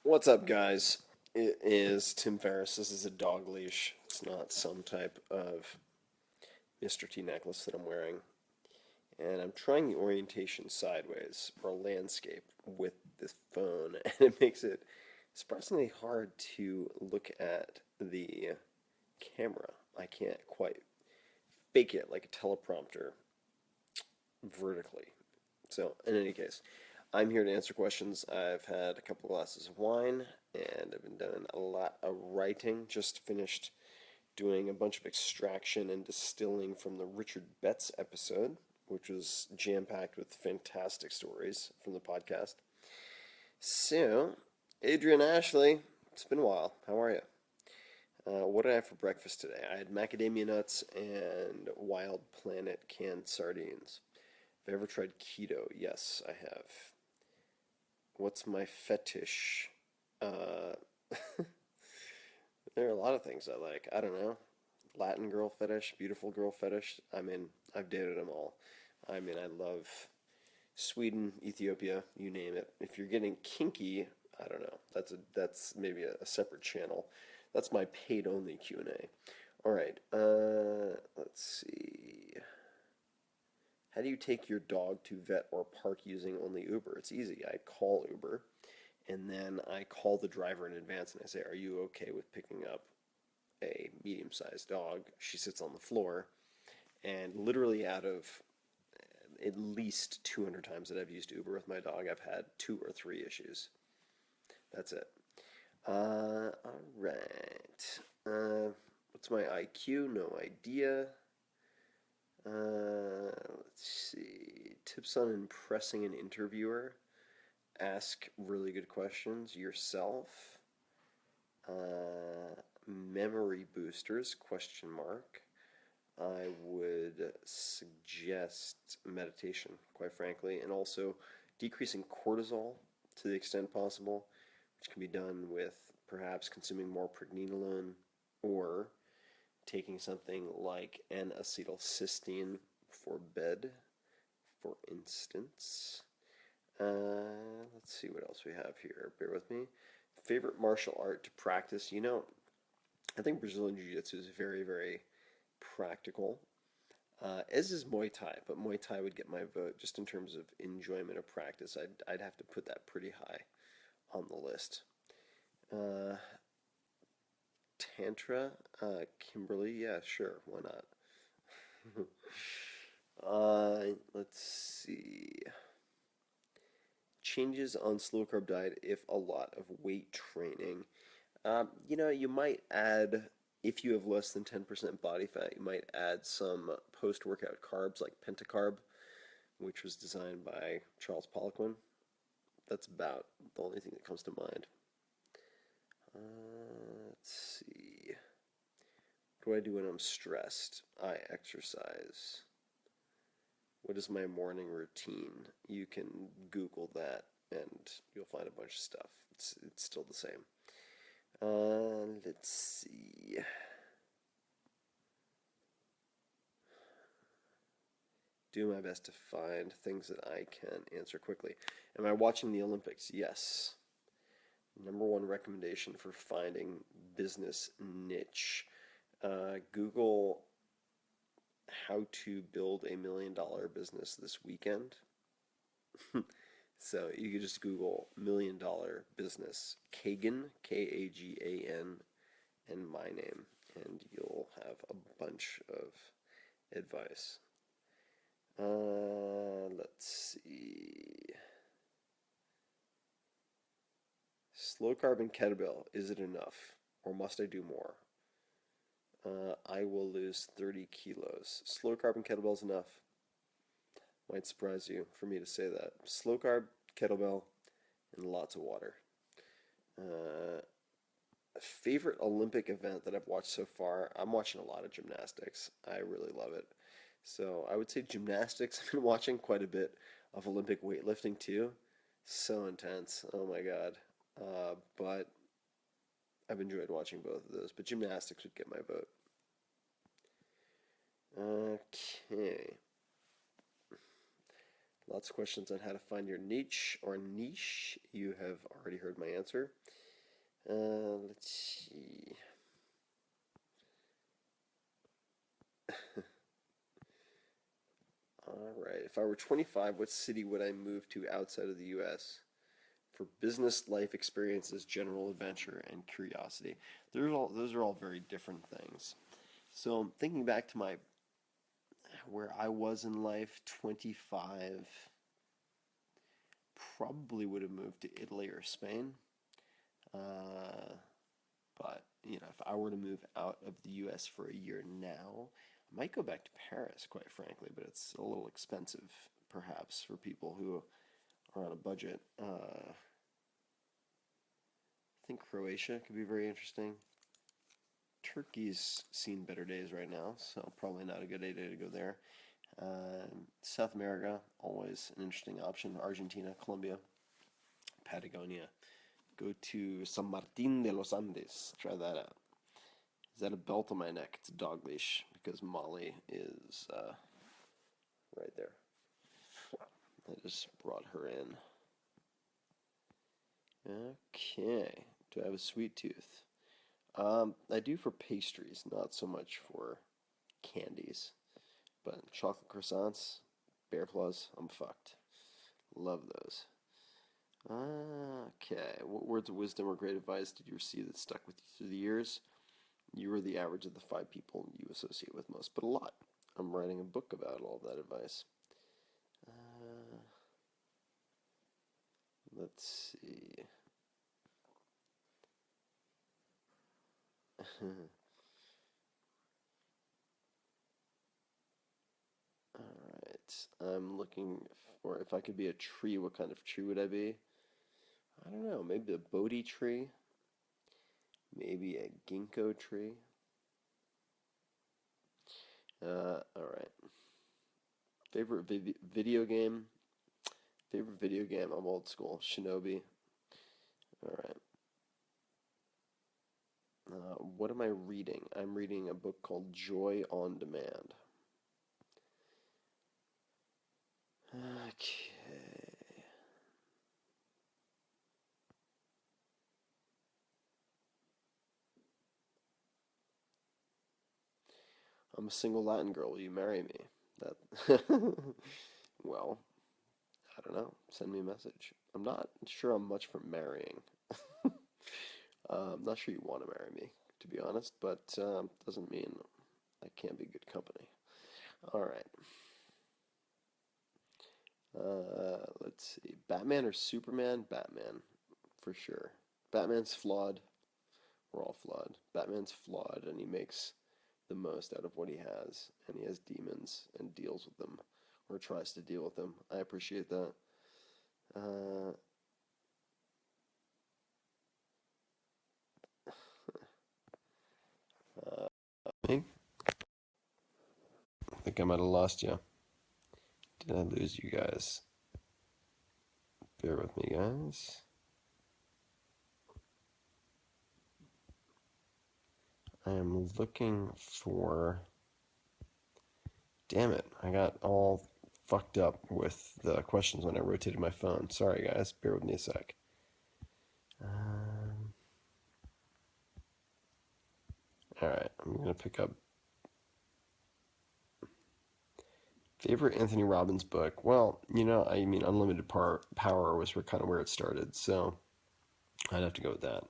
What's up, guys? It is Tim Ferriss. This is a dog leash. It's not some type of Mr. T necklace that I'm wearing. And I'm trying the orientation sideways or landscape with this phone, and it makes it surprisingly hard to look at the camera. I can't quite fake it like a teleprompter vertically. So, in any case, I'm here to answer questions. I've had a couple of glasses of wine and I've been doing a lot of writing. Just finished doing a bunch of extraction and distilling from the Richard Betts episode, which was jam packed with fantastic stories from the podcast. So, Adrian Ashley, it's been a while. How are you? What did I have for breakfast today? I had macadamia nuts and Wild Planet canned sardines. Have I ever tried keto? Yes, I have. What's my fetish? Uh, there are a lot of things I like. I don't know. Latin girl fetish, beautiful girl fetish. I mean, I've dated them all. I mean, I love Sweden, Ethiopia, you name it. If you're getting kinky, I don't know. That's maybe a separate channel. That's my paid only Q&A. All right. Let's see. How do you take your dog to vet or park using only Uber? It's easy. I call Uber, and then I call the driver in advance and I say, "Are you okay with picking up a medium-sized dog?" She sits on the floor, and literally out of at least 200 times that I've used Uber with my dog, I've had 2 or 3 issues. That's it. All right. What's my IQ? No idea. Let's see. Tips on impressing an interviewer. Ask really good questions yourself. Memory boosters, question mark. I would suggest meditation, quite frankly, and also decreasing cortisol to the extent possible, which can be done with perhaps consuming more pregnenolone or taking something like N-acetylcysteine for bed, for instance. Let's see what else we have here. Bear with me. Favorite martial art to practice? I think Brazilian Jiu-Jitsu is very, very practical, as is Muay Thai, but Muay Thai would get my vote just in terms of enjoyment of practice. I'd have to put that pretty high on the list. Uh, Tantra, Kimberly, yeah, sure, why not? Let's see. Changes on slow carb diet if a lot of weight training. You might add, if you have less than 10% body fat, you might add some post workout carbs like pentacarb, which was designed by Charles Poliquin. That's about the only thing that comes to mind. Let's see. What do I do when I'm stressed? I exercise. What is my morning routine? You can Google that and you'll find a bunch of stuff. It's still the same. Let's see. Do my best to find things that I can answer quickly. Am I watching the Olympics? Yes. Number one recommendation for finding business niche. Google how to build $1 million business this weekend. So you could just Google $1 million business Kagan, Kagan, and my name, and you'll have a bunch of advice. Let's see. Slow carb and kettlebell, is it enough? Or must I do more? I will lose 30 kilos. Slow carb and kettlebell is enough. Might surprise you for me to say that. Slow carb, kettlebell, and lots of water. Favorite Olympic event that I've watched so far? I'm watching a lot of gymnastics. I really love it. So I would say gymnastics. I've been watching quite a bit of Olympic weightlifting too. So intense. Oh my God. But I've enjoyed watching both of those. But gymnastics would get my vote. Okay. Lots of questions on how to find your niche or niche. You have already heard my answer. Let's see. All right. If I were 25, what city would I move to outside of the U.S. for business, life experiences, general adventure, and curiosity? Those are all very different things. So thinking back to my where I was in life, 25, probably would have moved to Italy or Spain. Uh, but if I were to move out of the U.S. for a year now, I might go back to Paris, quite frankly, but it's a little expensive, perhaps, for people who are on a budget. I think Croatia could be very interesting. Turkey's seen better days right now, so probably not a good idea to go there. South America, always an interesting option. Argentina, Colombia, Patagonia. Go to San Martin de los Andes. Try that out. Is that a belt on my neck? It's a dog leash because Molly is right there. I just brought her in. Okay. Do I have a sweet tooth? I do for pastries, not so much for candies. But chocolate croissants, bear claws, I'm fucked. Love those. Okay. What words of wisdom or great advice did you receive that stuck with you through the years? You are the average of the 5 people you associate with most, but a lot. I'm writing a book about all that advice. Let's see. Alright. I'm looking for if I could be a tree, what kind of tree would I be? I don't know. Maybe a Bodhi tree. Maybe a ginkgo tree. Alright. Favorite video game? Favorite video game? I'm old school. Shinobi. Alright. What am I reading? I'm reading a book called Joy on Demand. Okay. I'm a single Latin girl. Will you marry me? That. Well, I don't know. Send me a message. I'm not sure I'm much for marrying. I'm not sure you want to marry me, to be honest, but doesn't mean I can't be good company. All right. Let's see. Batman or Superman? Batman, for sure. Batman's flawed. We're all flawed. Batman's flawed, and he makes the most out of what he has, and he has demons and deals with them, or tries to deal with them. I appreciate that. Uh, me? I think I might have lost you. Did I lose you guys? Bear with me, guys. I am looking for. Damn it, I got all fucked up with the questions when I rotated my phone. Sorry, guys. Bear with me a sec. Alright, I'm going to pick up. Favorite Anthony Robbins book? Well, I mean, Unlimited Power was kind of where it started, so I'd have to go with that.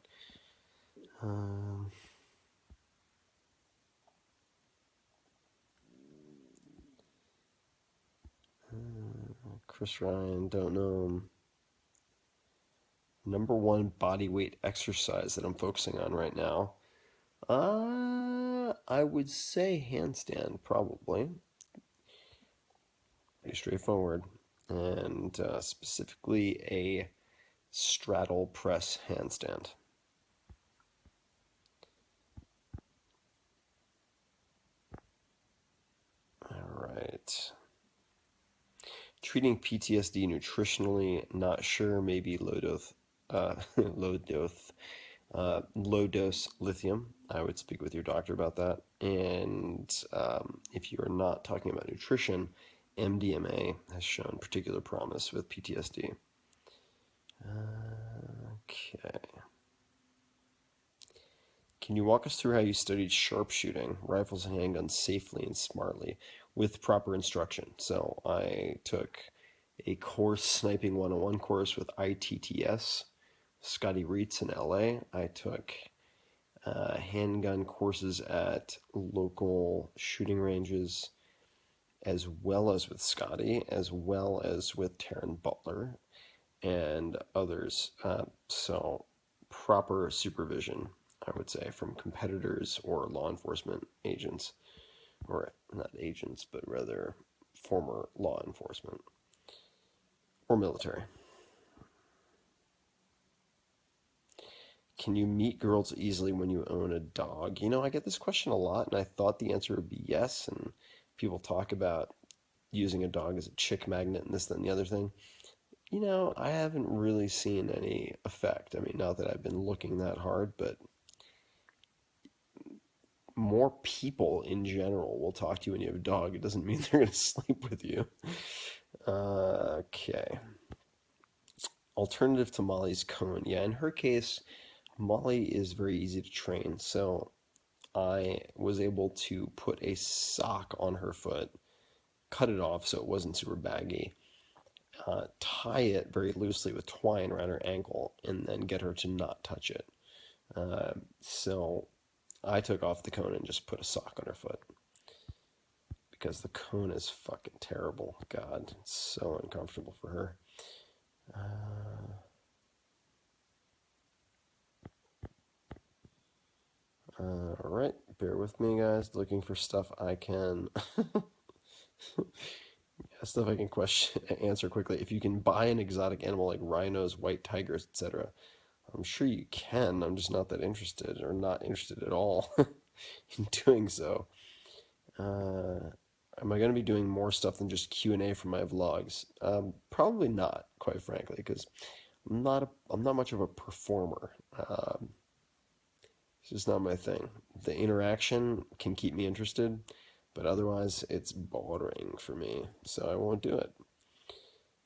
Chris Ryan, don't know him. Number 1 body weight exercise that I'm focusing on right now. I would say handstand, probably. Pretty straightforward. And specifically a straddle press handstand. All right. Treating PTSD nutritionally, not sure. Maybe low dose lithium. I would speak with your doctor about that. And if you are not talking about nutrition, MDMA has shown particular promise with PTSD. Okay. Can you walk us through how you studied sharpshooting, rifles and handguns safely and smartly with proper instruction? So I took a course, sniping 101 course with ITTS, Scotty Reitz in LA. I took handgun courses at local shooting ranges, as well as with Scotty, as well as with Taryn Butler and others. So proper supervision, I would say, from competitors or law enforcement agents, or not agents, but rather former law enforcement or military. Can you meet girls easily when you own a dog? I get this question a lot, and I thought the answer would be yes. And people talk about using a dog as a chick magnet and this, that, and the other thing. I haven't really seen any effect. I mean, not that I've been looking that hard, but more people in general will talk to you when you have a dog. It doesn't mean they're going to sleep with you. Okay. Alternative to Molly's cone. Yeah, in her case, Molly is very easy to train. So I was able to put a sock on her foot, cut it off so it wasn't super baggy, tie it very loosely with twine around her ankle, and then get her to not touch it. So I took off the cone and just put a sock on her foot because the cone is fucking terrible. God, it's so uncomfortable for her. All right, bear with me, guys. Looking for stuff I can answer quickly. If you can buy an exotic animal like rhinos, white tigers, etc., I'm sure you can. I'm just not that interested, or not interested at all in doing so. Am I going to be doing more stuff than just Q&A for my vlogs? Probably not, quite frankly, because I'm not much of a performer. It's just not my thing. The interaction can keep me interested, but otherwise it's boring for me, so I won't do it.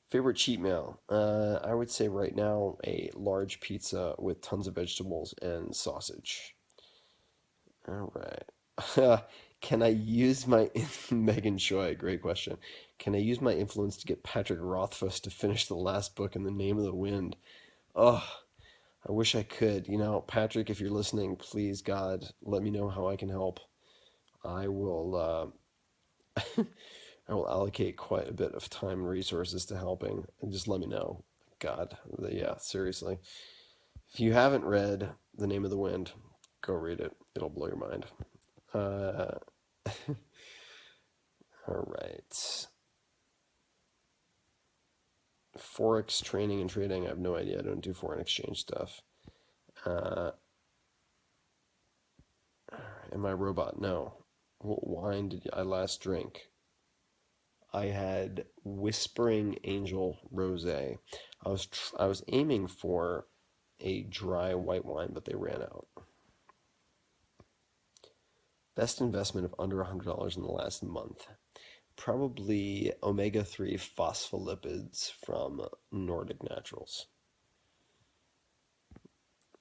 Favorite cheat meal? I would say right now a large pizza with tons of vegetables and sausage. All right. Can I use my Megan Choi? Great question. Can I use my influence to get Patrick Rothfuss to finish the last book in the Name of the Wind? Oh, I wish I could. Patrick, if you're listening, please, God, let me know how I can help. I will. I will allocate quite a bit of time and resources to helping, and just let me know. God, yeah, seriously. If you haven't read The Name of the Wind, go read it. It'll blow your mind. All right. Forex training and trading, I have no idea. I don't do foreign exchange stuff. Am I a robot? No. What wine did I last drink? I had Whispering Angel Rosé. I was aiming for a dry white wine, but they ran out. Best investment of under $100 in the last month. Probably omega-3 phospholipids from Nordic Naturals.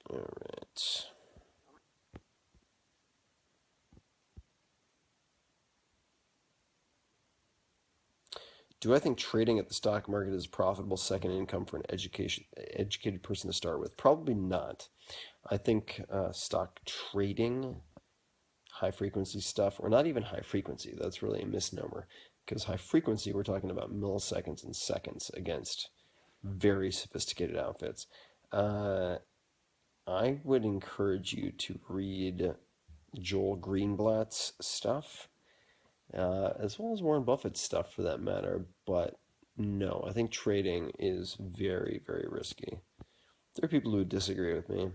All right. Do I think trading at the stock market is a profitable second income for an educated person to start with? Probably not. I think stock trading, high frequency stuff, or not even high frequency, that's really a misnomer. Because high frequency, we're talking about milliseconds and seconds against very sophisticated outfits. I would encourage you to read Joel Greenblatt's stuff. As well as Warren Buffett's stuff for that matter, but no, I think trading is very, very risky. There are people who disagree with me.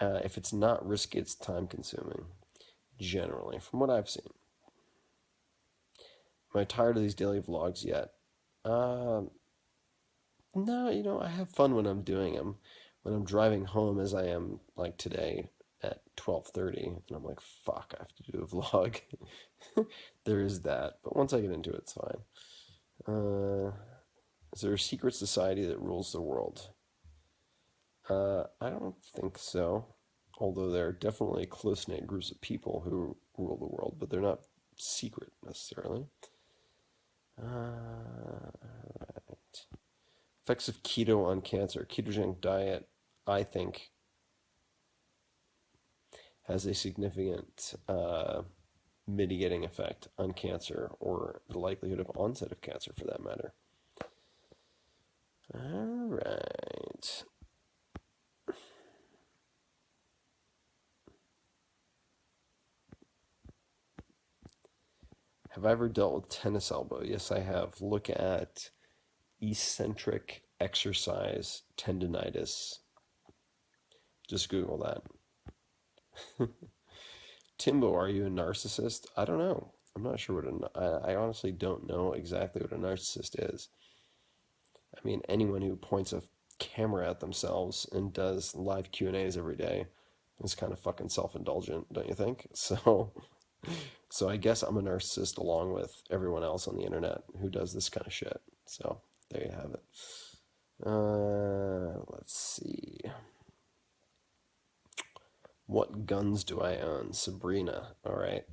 If it's not risky, it's time consuming, generally, from what I've seen. Am I tired of these daily vlogs yet? No, I have fun when I'm doing them. When I'm driving home, as I am like today at 12:30, and I'm like, fuck, I have to do a vlog. There is that, but once I get into it, it's fine. Uh, is there a secret society that rules the world? I don't think so. Although there are definitely close-knit groups of people who rule the world, but they're not secret necessarily. Right. Effects of keto on cancer. Ketogenic diet, I think, has a significant mitigating effect on cancer or the likelihood of onset of cancer for that matter. All right. Have I ever dealt with tennis elbow? Yes, I have. Look at eccentric exercise tendonitis. Just Google that. Timbo, are you a narcissist? I don't know. I'm not sure I honestly don't know exactly what a narcissist is. I mean, anyone who points a camera at themselves and does live Q&As every day is kind of fucking self-indulgent, don't you think? So I guess I'm a narcissist along with everyone else on the internet who does this kind of shit. So there you have it. Let's see. What guns do I own? Sabrina. All right.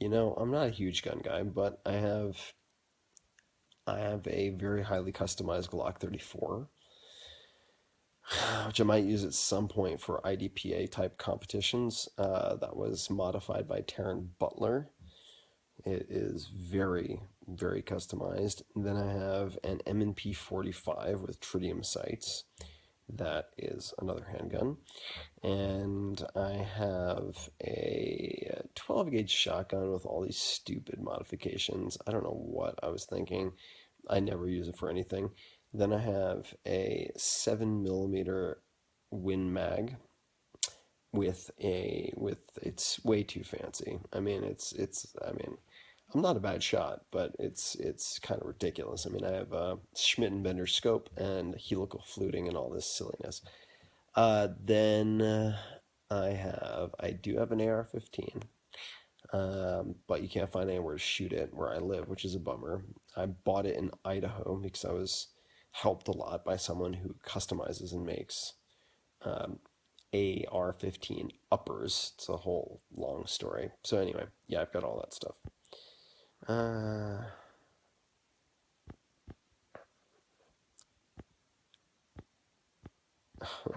I'm not a huge gun guy, but I have a very highly customized Glock 34, which I might use at some point for IDPA type competitions. That was modified by Taryn Butler. It is very, very customized. And then I have an M&P 45 with tritium sights. That is another handgun. And I have a 12 gauge shotgun with all these stupid modifications. I don't know what I was thinking. I never use it for anything. Then I have a 7mm Win Mag with it's way too fancy. I mean, I'm not a bad shot, but it's kind of ridiculous. I mean, I have a Schmidt and Bender scope and helical fluting and all this silliness. Then I do have an AR-15, but you can't find anywhere to shoot it where I live, which is a bummer. I bought it in Idaho because I was helped a lot by someone who customizes and makes AR-15 uppers. It's a whole long story. So anyway, yeah, I've got all that stuff. Uh,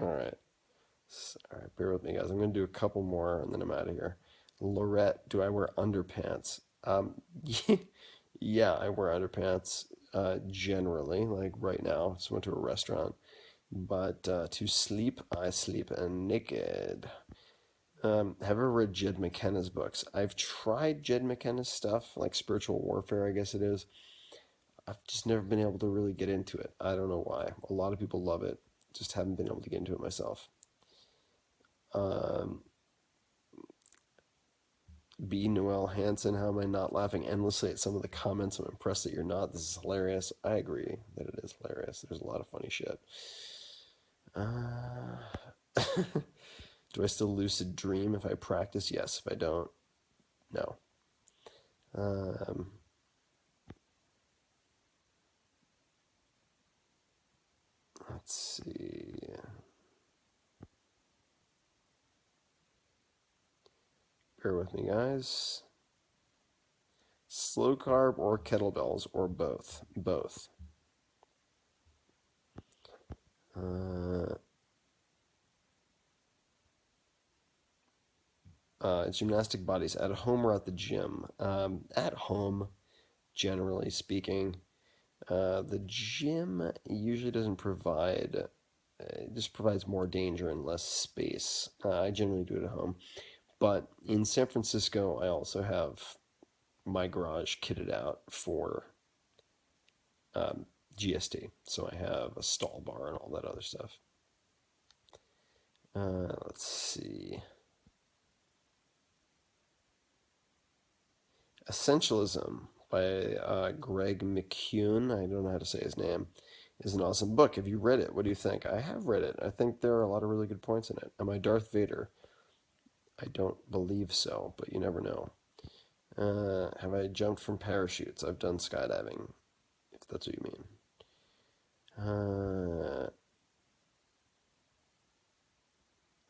all right. All right, bear with me, guys. I'm going to do a couple more and then I'm out of here. Lorette, do I wear underpants? Yeah, I wear underpants generally, like right now. Just went to a restaurant. But to sleep, I sleep naked. Have ever read Jed McKenna's books? I've tried Jed McKenna's stuff, like spiritual warfare, I guess it is. I've just never been able to really get into it. I don't know why. A lot of people love it. Just haven't been able to get into it myself. Um, B. Noel Hansen, how am I not laughing endlessly at some of the comments? I'm impressed that you're not. This is hilarious. I agree that it is hilarious. There's a lot of funny shit. Uh, do I still lucid dream if I practice? Yes. If I don't, no. Um, let's see. Bear with me, guys. Slow carb or kettlebells or both? Both. Gymnastic bodies at home or at the gym? At home, generally speaking. The gym usually doesn't provide, it just provides more danger and less space. I generally do it at home. But in San Francisco, I also have my garage kitted out for GST. So I have a stall bar and all that other stuff. Let's see. Essentialism by Greg McCune. I don't know how to say his name. Is an awesome book. Have you read it? What do you think? I have read it. I think there are a lot of really good points in it. Am I Darth Vader? I don't believe so, but you never know. Have I jumped from parachutes? I've done skydiving. if that's what you mean.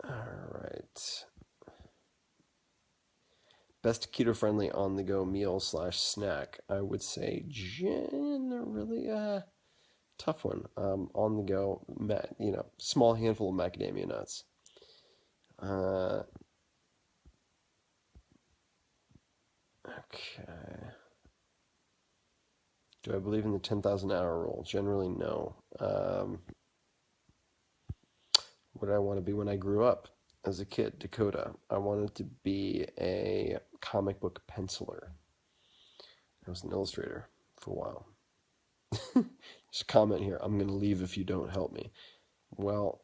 All right. Best keto-friendly on-the-go meal / snack. I would say generally tough one. On the go, small handful of macadamia nuts. Okay. Do I believe in the 10,000 hour rule? Generally, no. What did I want to be when I grew up as a kid? Dakota. I wanted to be a comic book penciler. I was an illustrator for a while. There's a comment here. I'm going to leave if you don't help me. Well,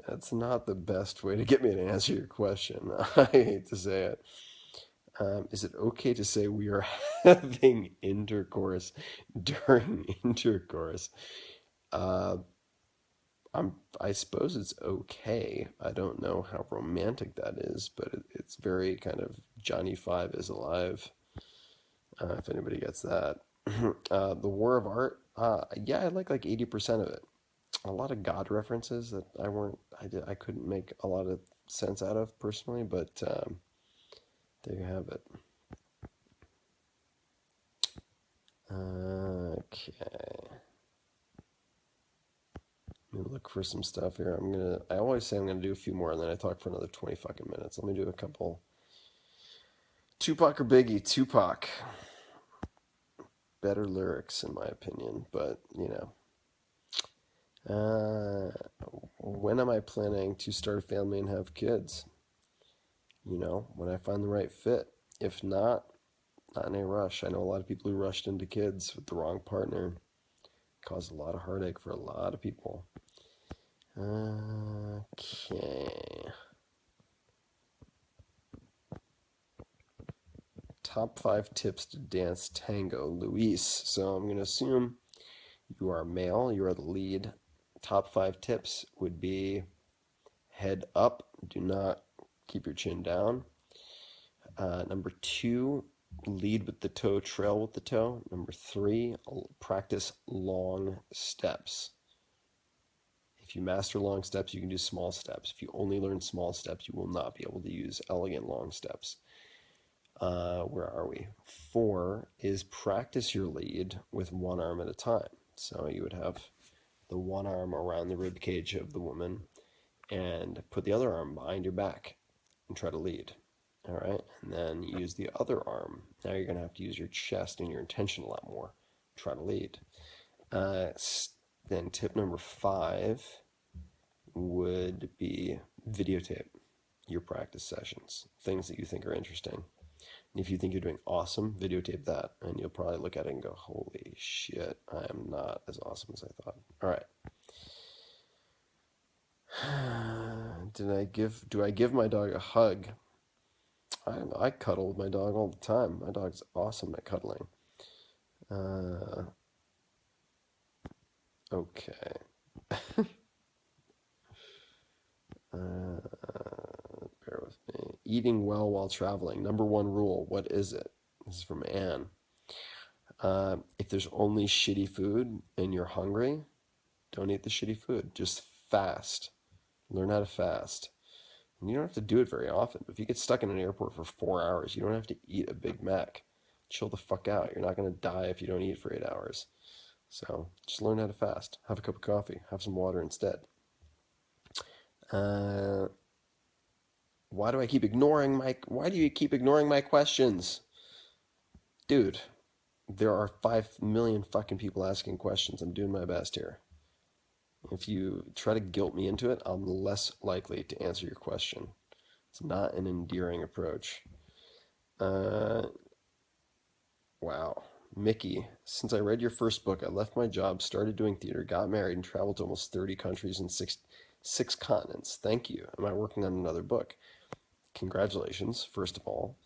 that's not the best way to get me to answer your question. I hate to say it. Is it okay to say we are having intercourse during intercourse? I suppose it's okay. I don't know how romantic that is, but it's very kind of Johnny Five is alive. If anybody gets that. The War of Art. Yeah, I like 80% of it. A lot of God references that I couldn't make a lot of sense out of personally, but there you have it. Okay. Let me look for some stuff here. I always say I'm gonna do a few more, and then I talk for another 20 fucking minutes. Let me do a couple. Tupac or Biggie? Tupac. Better lyrics, in my opinion, but when am I planning to start a family and have kids? When I find the right fit. If not in a rush. I know a lot of people who rushed into kids with the wrong partner. Caused a lot of heartache for a lot of people. Okay. Top 5 tips to dance tango. Luis. So I'm going to assume you are male. You are the lead. Top 5 tips would be head up. Do not keep your chin down. Number 2, lead with the toe, trail with the toe. Number 3, practice long steps. If you master long steps, you can do small steps. If you only learn small steps, you will not be able to use elegant long steps. Where are we? 4 is practice your lead with one arm at a time. So you would have the one arm around the rib cage of the woman and put the other arm behind your back and try to lead. All right, and then use the other arm. Now you're going to have to use your chest and your intention a lot more. Try to lead. Then tip number 5 would be videotape your practice sessions, things that you think are interesting. And if you think you're doing awesome, videotape that, and you'll probably look at it and go, holy shit, I am not as awesome as I thought. All right. Do I give my dog a hug? I cuddle with my dog all the time. My dog's awesome at cuddling. Okay. Bear with me. Eating well while traveling. Number 1 rule. What is it? This is from Anne. If there's only shitty food and you're hungry, don't eat the shitty food. Just fast. Learn how to fast. And you don't have to do it very often. But if you get stuck in an airport for 4 hours, you don't have to eat a Big Mac. Chill the fuck out. You're not going to die if you don't eat for 8 hours. So just learn how to fast. Have a cup of coffee. Have some water instead. Why do you keep ignoring my questions? Dude, there are 5 million fucking people asking questions. I'm doing my best here. If you try to guilt me into it, I'm less likely to answer your question. It's not an endearing approach. Wow. Mickey, since I read your first book, I left my job, started doing theater, got married, and traveled to almost 30 countries and six continents. Thank you. Am I working on another book? Congratulations, first of all.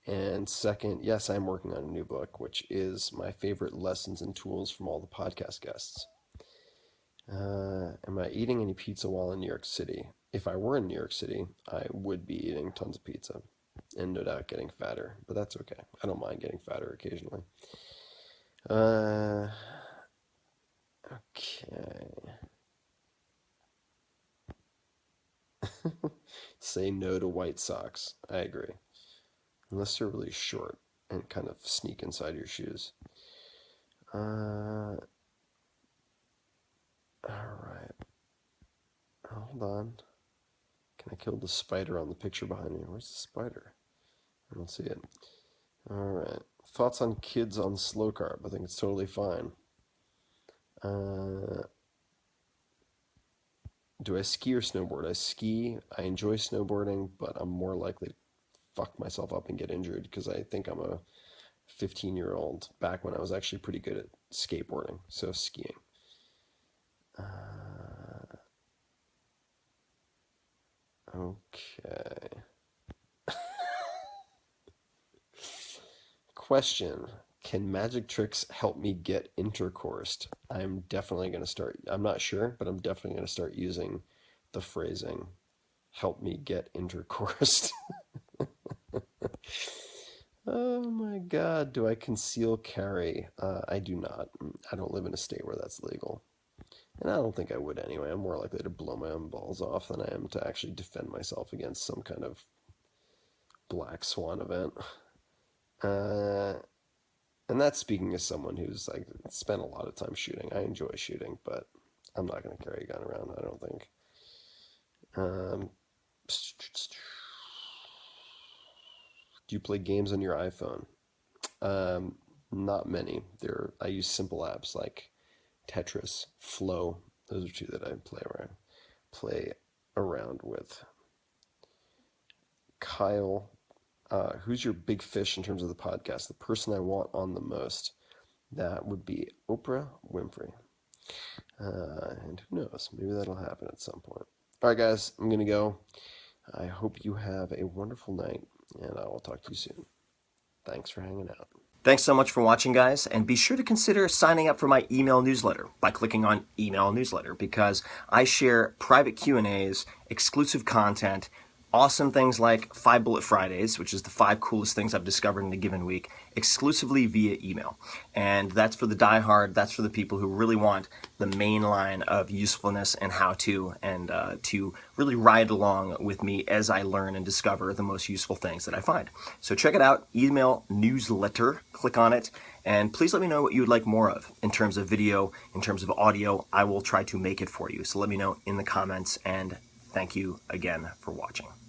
And second, yes, I'm working on a new book, which is my favorite lessons and tools from all the podcast guests. Am I eating any pizza while in New York City? If I were in New York City, I would be eating tons of pizza and no doubt getting fatter, but that's okay. I don't mind getting fatter occasionally. Uh, okay. Say no to white socks. I agree. Unless they're really short and kind of sneak inside your shoes. All right. Hold on. Can I kill the spider on the picture behind me? Where's the spider? I don't see it. All right. Thoughts on kids on slow carb? I think it's totally fine. Do I ski or snowboard? I ski. I enjoy snowboarding, but I'm more likely to fuck myself up and get injured because I think I'm a 15-year-old back when I was actually pretty good at skateboarding. So skiing. Okay. Question. Can magic tricks help me get intercoursed? I'm definitely going to start. I'm not sure, but I'm definitely going to start using the phrasing, help me get intercoursed. Oh my God. Do I conceal carry? I do not. I don't live in a state where that's legal. And I don't think I would anyway. I'm more likely to blow my own balls off than I am to actually defend myself against some kind of black swan event. And that's speaking as someone who's like spent a lot of time shooting. I enjoy shooting, but I'm not going to carry a gun around, I don't think. Do you play games on your iPhone? Not many. I use simple apps like Tetris, Flow. Those are two that I play around with. Kyle, who's your big fish in terms of the podcast? The person I want on the most. That would be Oprah Winfrey. And who knows? Maybe that'll happen at some point. All right, guys, I'm going to go. I hope you have a wonderful night, and I will talk to you soon. Thanks for hanging out. Thanks so much for watching, guys, and be sure to consider signing up for my email newsletter by clicking on email newsletter, because I share private Q&As, exclusive content, awesome things like 5 Bullet Fridays, which is the 5 coolest things I've discovered in a given week, exclusively via email. And that's for the diehard, that's for the people who really want the main line of usefulness and how-to, and to really ride along with me as I learn and discover the most useful things that I find. So check it out, email newsletter, click on it, and please let me know what you would like more of in terms of video, in terms of audio. I will try to make it for you. So let me know in the comments, and thank you again for watching.